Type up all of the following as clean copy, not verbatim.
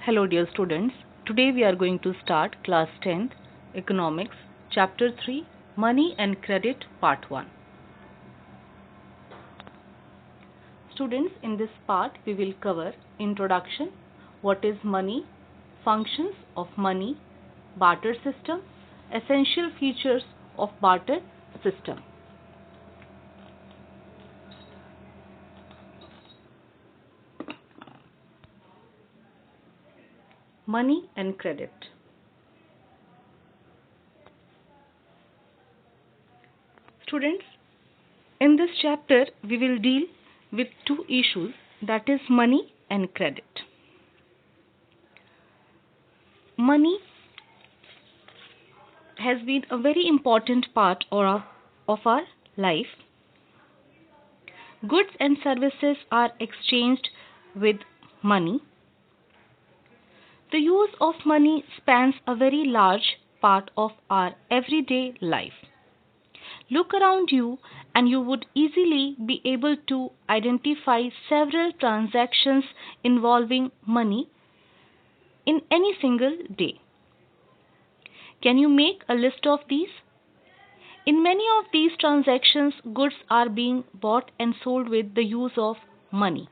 Hello dear students, today we are going to start class 10th Economics chapter 3 Money and Credit part 1. Students, in this part we will cover introduction, what is money, functions of money, barter system, essential features of barter system. Money and credit. Students, in this chapter we will deal with two issues, that is money and credit. Money has been a very important part of our life. Goods and services are exchanged with money. The use of money spans a very large part of our everyday life. Look around you and you would easily be able to identify several transactions involving money in any single day. Can you make a list of these? In many of these transactions, goods are being bought and sold with the use of money.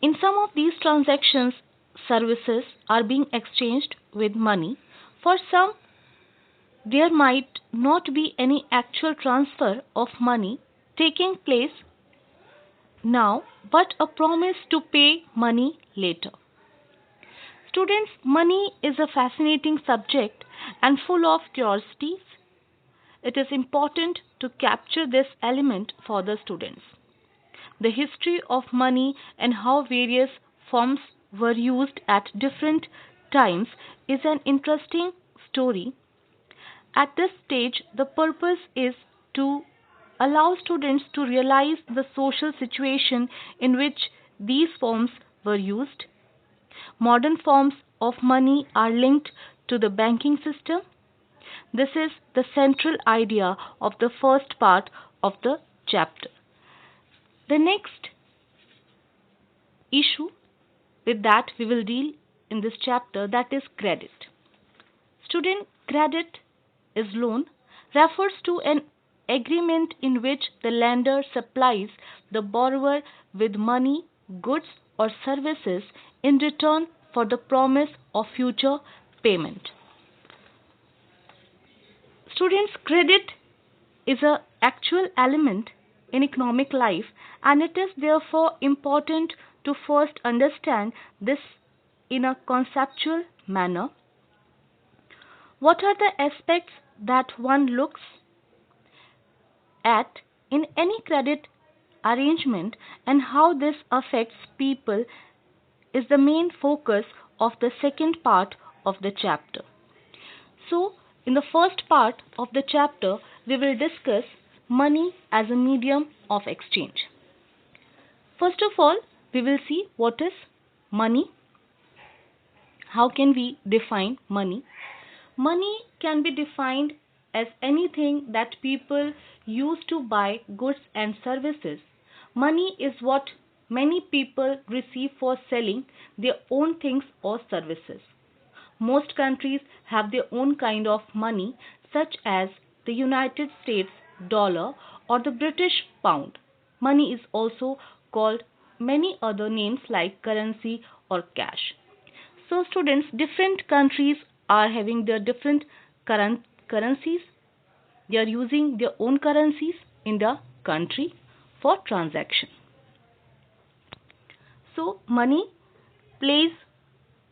In some of these transactions, services are being exchanged with money. For some, there might not be any actual transfer of money taking place now, but a promise to pay money later. Students, money is a fascinating subject and full of curiosities. It is important to capture this element for the students. The history of money and how various forms were used at different times is an interesting story. At this stage, the purpose is to allow students to realize the social situation in which these forms were used. Modern forms of money are linked to the banking system. This is the central idea of the first part of the chapter. The next issue with that we will deal in this chapter, that is credit. Student, credit is loan refers to an agreement in which the lender supplies the borrower with money, goods or services in return for the promise of future payment. Students, credit is an actual element in economic life, and it is therefore important to first understand this in a conceptual manner. What are the aspects that one looks at in any credit arrangement and how this affects people is the main focus of the second part of the chapter. So, in the first part of the chapter, we will discuss money as a medium of exchange. First of all, we will see what is money. How can we define money? Money can be defined as anything that people use to buy goods and services. Money is what many people receive for selling their own things or services. Most countries have their own kind of money, such as the United States dollar or the British pound. Money is also called many other names like currency or cash. So, students, different countries are having their different currencies. They are using their own currencies in the country for transaction. So, money plays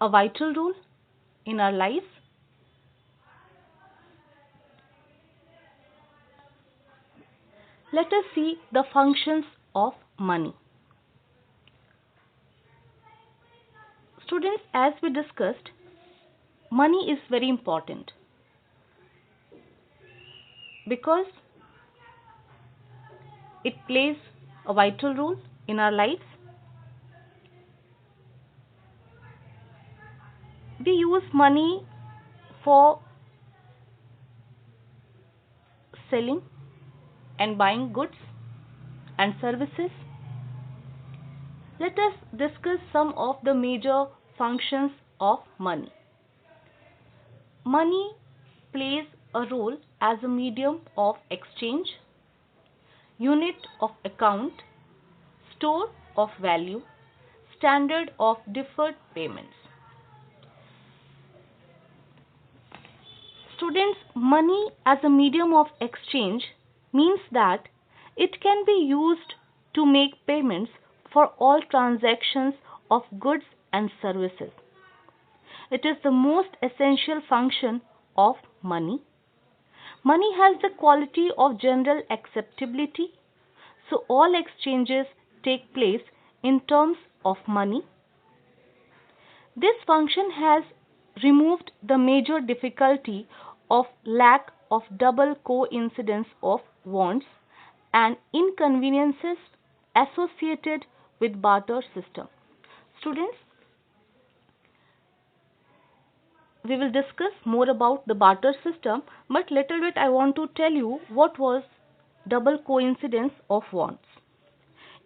a vital role in our lives. Let us see the functions of money. Students, as we discussed, money is very important because it plays a vital role in our lives. We use money for selling and buying goods and services. Let us discuss some of the major functions of money. Money plays a role as a medium of exchange, unit of account, store of value, standard of deferred payments. Students, money as a medium of exchange means that it can be used to make payments for all transactions of goods and services. It is the most essential function of money. Money has the quality of general acceptability, so all exchanges take place in terms of money. This function has removed the major difficulty of lack of double coincidence of wants and inconveniences associated with barter system. Students, we will discuss more about the barter system, but little bit I want to tell you what was double coincidence of wants.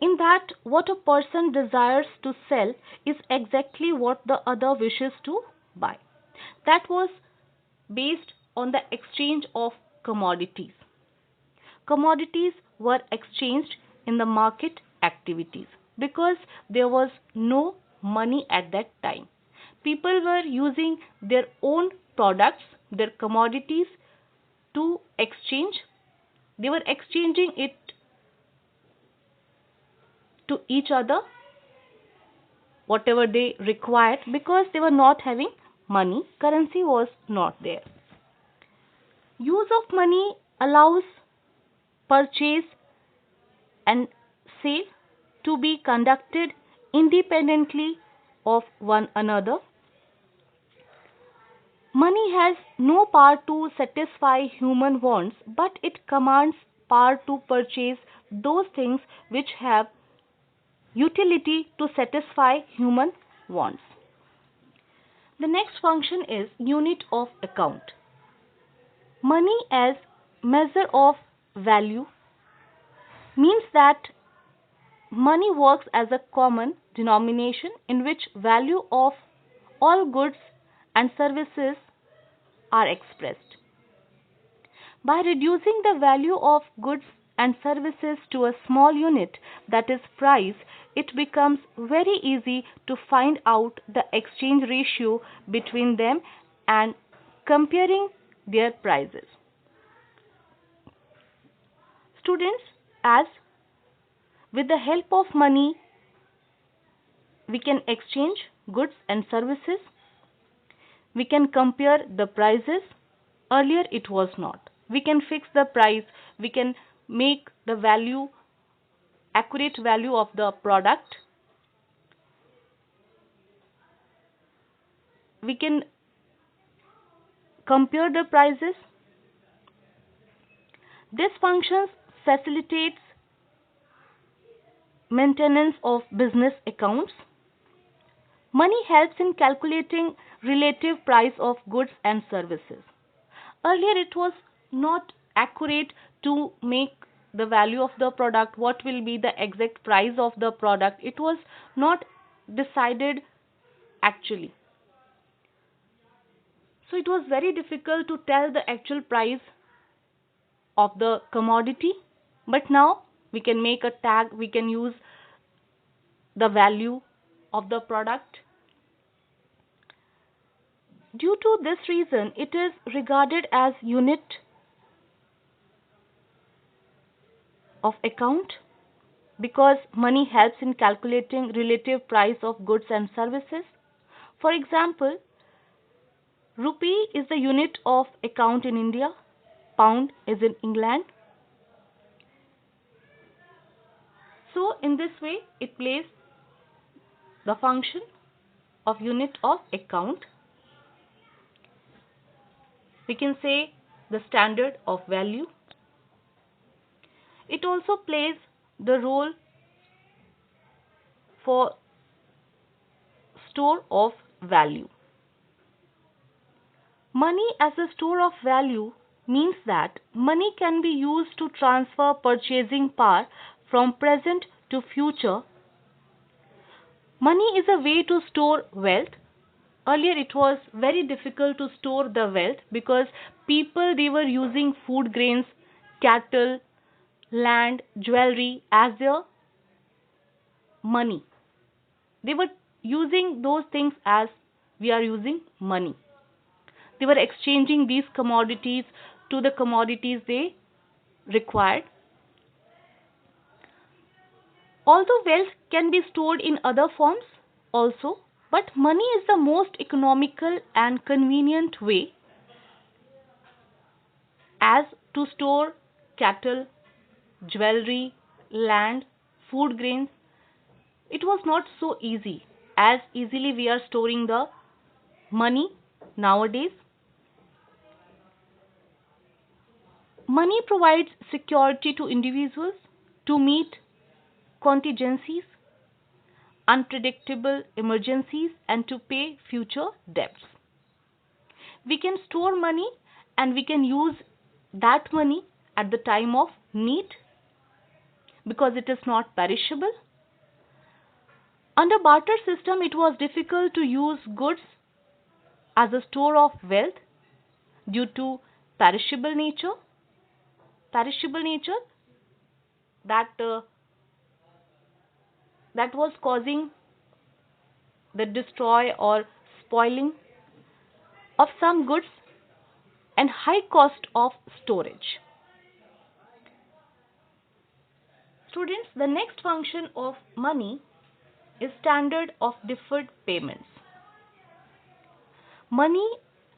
In that, what a person desires to sell is exactly what the other wishes to buy. That was based on the exchange of commodities. Commodities were exchanged in the market activities because there was no money at that time. People were using their own products, their commodities to exchange. They were exchanging it to each other, whatever they required, because they were not having money. Currency was not there. Use of money allows purchase and sale to be conducted independently of one another. Money has no power to satisfy human wants, but it commands power to purchase those things which have utility to satisfy human wants. The next function is unit of account. Money as measure of value means that money works as a common denomination in which value of all goods and services are expressed. By reducing the value of goods and services to a small unit, that is price, it becomes very easy to find out the exchange ratio between them and comparing their prices. Students, as with the help of money, we can exchange goods and services. We can compare the prices. Earlier it was not. We can fix the price. We can make the value, accurate value of the product. We can compare the prices. This function facilitates maintenance of business accounts. Money helps in calculating relative price of goods and services. Earlier it was not accurate to make the value of the product, what will be the exact price of the product. It was not decided actually. So it was very difficult to tell the actual price of the commodity. But now we can make a tag, we can use the value of the product. Due to this reason, it is regarded as unit of account because money helps in calculating relative price of goods and services. For example, rupee is the unit of account in India, pound is in England. So in this way, it plays the function of unit of account. We can say the standard of value. It also plays the role for store of value. Money as a store of value means that money can be used to transfer purchasing power from present to future Money is a way to store wealth. Earlier it was very difficult to store the wealth because people, they were using food grains, cattle, land, jewelry as their money. They were using those things as we are using money. They were exchanging these commodities to the commodities they required. Although wealth can be stored in other forms also, but money is the most economical and convenient way as to store cattle, jewelry, land, food grains. It was not so easy as easily we are storing the money nowadays. Money provides security to individuals to meet contingencies, unpredictable emergencies, and to pay future debts. We can store money and we can use that money at the time of need because it is not perishable. Under barter system, it was difficult to use goods as a store of wealth due to perishable nature. Perishable nature that that was causing the destroy or spoiling of some goods and high cost of storage. Students, the next function of money is standard of deferred payments. Money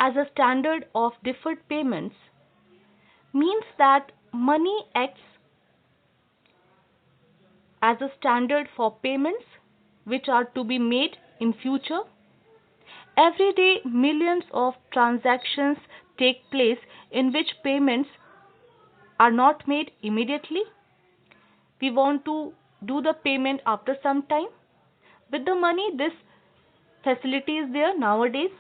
as a standard of deferred payments means that money acts as a standard for payments which are to be made in future. Every day, millions of transactions take place in which payments are not made immediately. We want to do the payment after some time. With the money, this facility is there nowadays.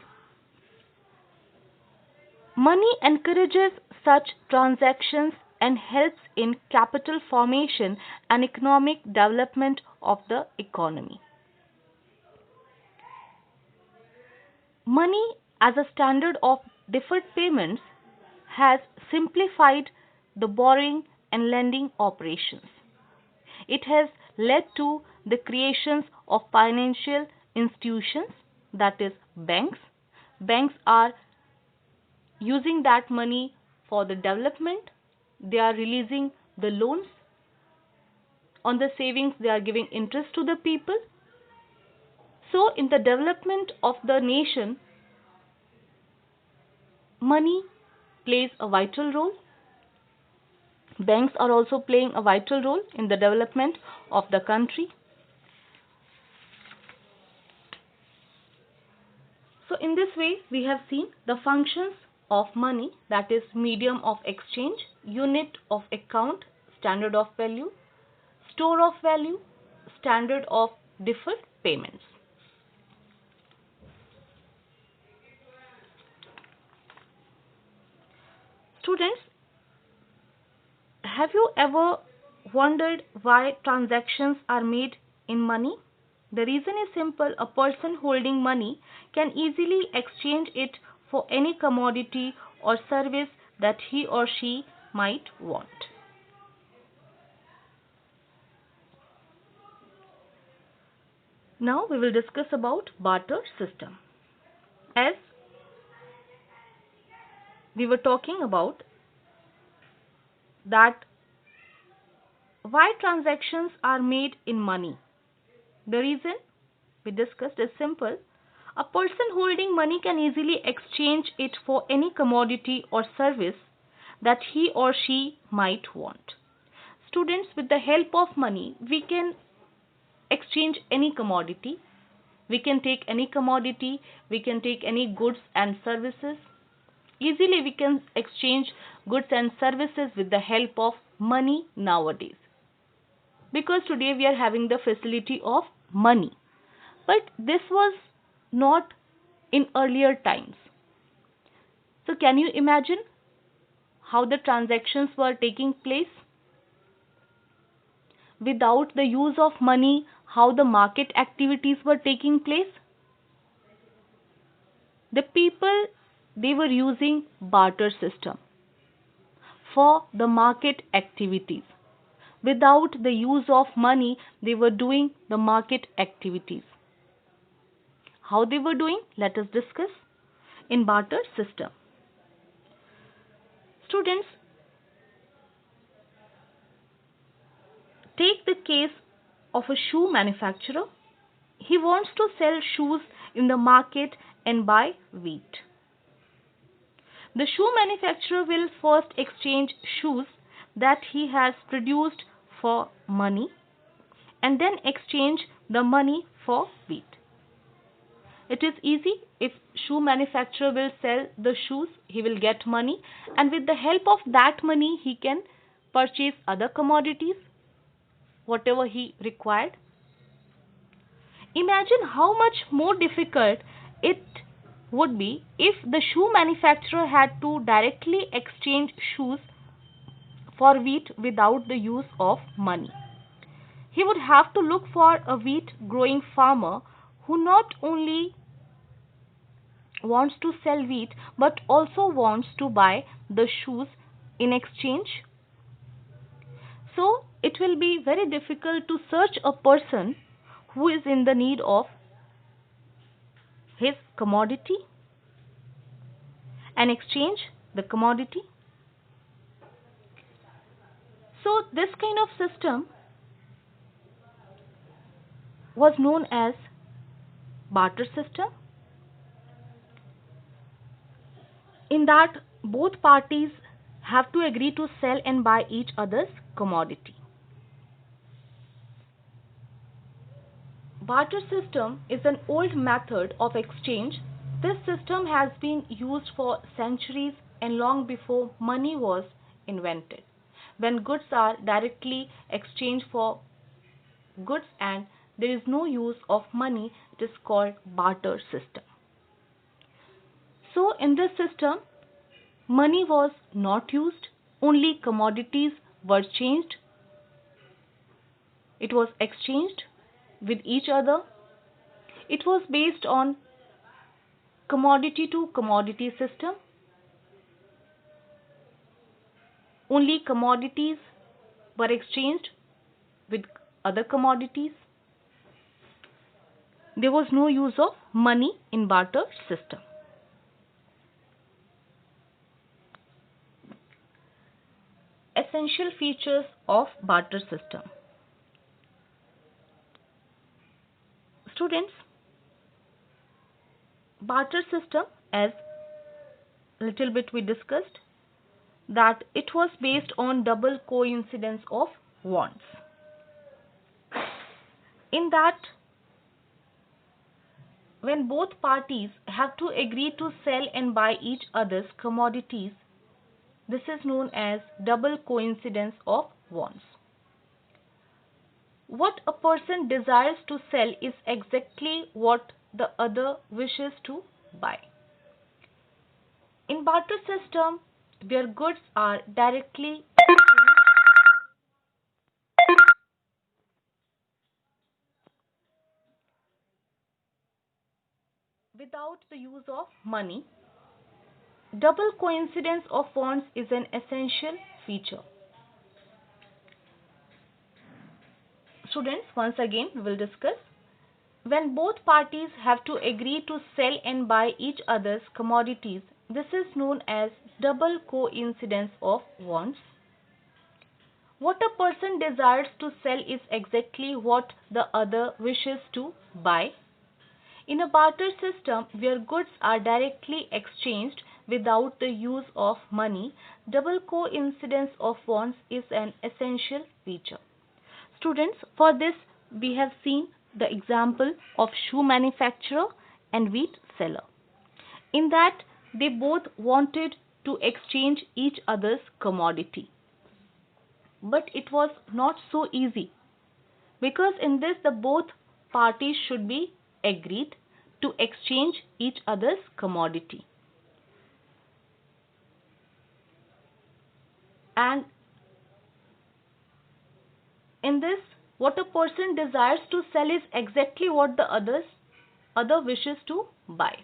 Money encourages such transactions and helps in capital formation and economic development of the economy. Money as a standard of deferred payments has simplified the borrowing and lending operations. It has led to the creations of financial institutions, that is banks. Banks are using that money for the development. They are releasing the loans on the savings, they are giving interest to the people. So in the development of the nation, money plays a vital role. Banks are also playing a vital role in the development of the country. So in this way, we have seen the functions of money, that is medium of exchange, unit of account, standard of value, store of value, standard of deferred payments. Students, have you ever wondered why transactions are made in money? The reason is simple. A person holding money can easily exchange it for any commodity or service that he or she might want. Now we will discuss about barter system. As we were talking about that why transactions are made in money. The reason we discussed is simple. A person holding money can easily exchange it for any commodity or service that he or she might want. Students, with the help of money, we can exchange any commodity. We can take any commodity, we can take any goods and services. Easily we can exchange goods and services with the help of money nowadays. Because today we are having the facility of money. But this was not in earlier times. So can you imagine how the transactions were taking place? Without the use of money, how the market activities were taking place? The people, they were using barter system for the market activities. Without the use of money, they were doing the market activities. How they were doing? Let us discuss. In barter system, students, take the case of a shoe manufacturer. He wants to sell shoes in the market and buy wheat. The shoe manufacturer will first exchange shoes that he has produced for money and then exchange the money for wheat. It is easy. If shoe manufacturer will sell the shoes, he will get money, and with the help of that money he can purchase other commodities, whatever he required. Imagine how much more difficult it would be if the shoe manufacturer had to directly exchange shoes for wheat without the use of money. He would have to look for a wheat growing farmer who not only wants to sell wheat but also wants to buy the shoes in exchange. So it will be very difficult to search a person who is in the need of his commodity and exchange the commodity. So this kind of system was known as barter system, in that both parties have to agree to sell and buy each other's commodity. Barter system is an old method of exchange. This system has been used for centuries and long before money was invented. When goods are directly exchanged for goods and there is no use of money, it is called barter system. So in this system, money was not used, only commodities were changed. It was exchanged with each other. It was based on commodity to commodity system. Only commodities were exchanged with other commodities. There was no use of money in barter system. Essential features of barter system. Students, barter system, as little bit we discussed, that it was based on double coincidence of wants. In that, when both parties have to agree to sell and buy each other's commodities, this is known as double coincidence of wants. What a person desires to sell is exactly what the other wishes to buy. In barter system, where goods are directly without the use of money, double coincidence of wants is an essential feature. Students, once again we will discuss. When both parties have to agree to sell and buy each other's commodities, this is known as double coincidence of wants. What a person desires to sell is exactly what the other wishes to buy. In a barter system where goods are directly exchanged without the use of money, double coincidence of wants is an essential feature. Students, for this we have seen the example of shoe manufacturer and wheat seller. In that they both wanted to exchange each other's commodity. But it was not so easy, because in this the both parties should be agreed to exchange each other's commodity. And in this What a person desires to sell is exactly what the other wishes to buy.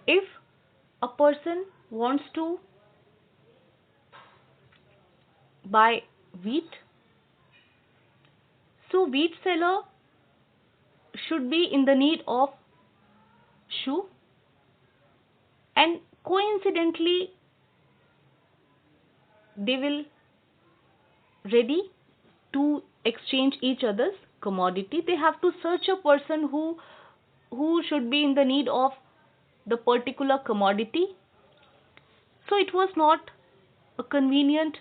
If a person wants to buy wheat, so wheat seller should be in the need of shoe, and coincidentally they will ready to exchange each other's commodity. They have to search a person who should be in the need of the particular commodity. So it was not a convenient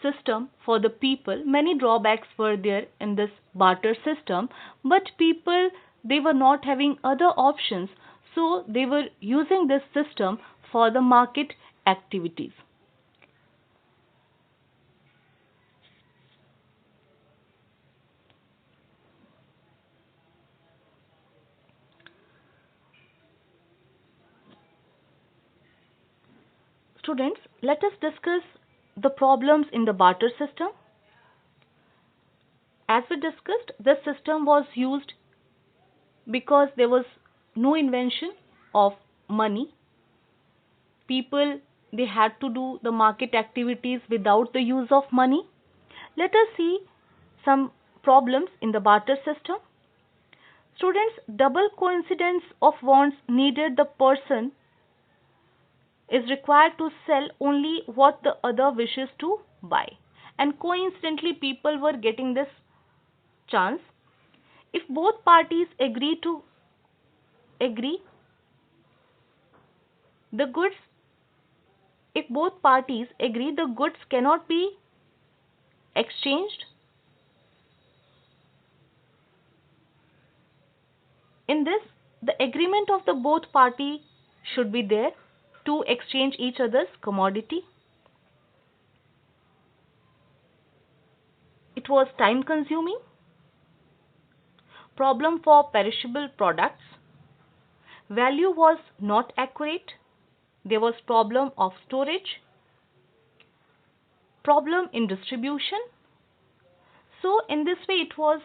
system for the people. Many drawbacks were there in this barter system, but people, they were not having other options, so they were using this system for the market activities. Students, let us discuss the problems in the barter system. As we discussed, this system was used because there was no invention of money. People, they had to do the market activities without the use of money. Let us see some problems in the barter system. Students, double coincidence of wants needed the person is required to sell only what the other wishes to buy. And coincidentally, people were getting this chance. If both parties agree, the goods, if both parties agree, the goods cannot be exchanged. In this, the agreement of the both party should be there to exchange each other's commodity. It was time consuming. Problem for perishable products. Value was not accurate. There was problem of storage. Problem in distribution. So in this way it was,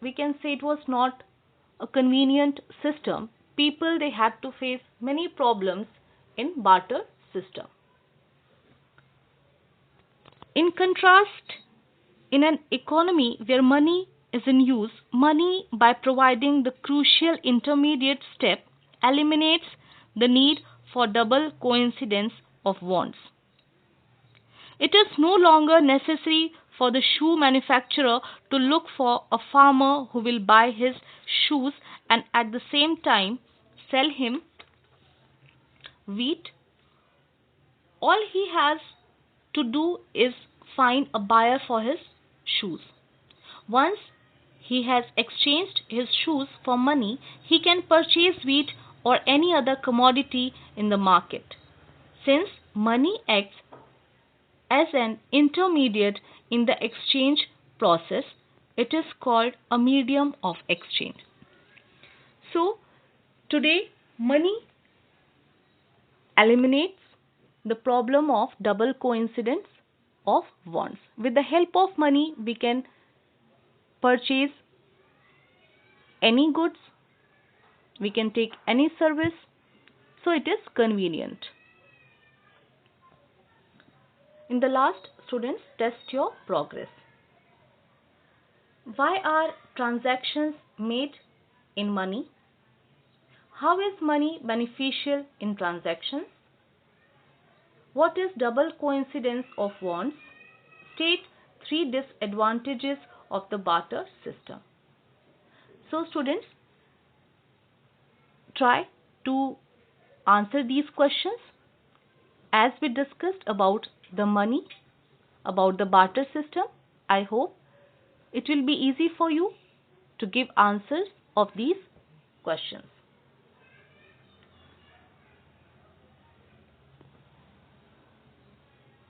we can say it was not a convenient system. People, they had to face many problems in barter system. In contrast, in an economy where money is in use, money, by providing the crucial intermediate step, eliminates the need for double coincidence of wants. It is no longer necessary for the shoe manufacturer to look for a farmer who will buy his shoes and at the same time sell him wheat. All he has to do is find a buyer for his shoes. Once he has exchanged his shoes for money, he can purchase wheat or any other commodity in the market. Since money acts as an intermediate in the exchange process, it is called a medium of exchange. So, today, money eliminates the problem of double coincidence of wants. With the help of money, we can purchase any goods, we can take any service, so it is convenient. In the last, students, test your progress. Why are transactions made in money? How is money beneficial in transactions? What is double coincidence of wants? State 3 disadvantages of the barter system. So students, try to answer these questions as we discussed about the money, about the barter system. I hope it will be easy for you to give answers of these questions.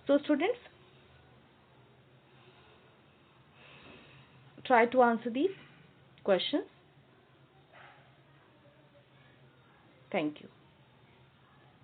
So students, try to answer these questions. Thank you.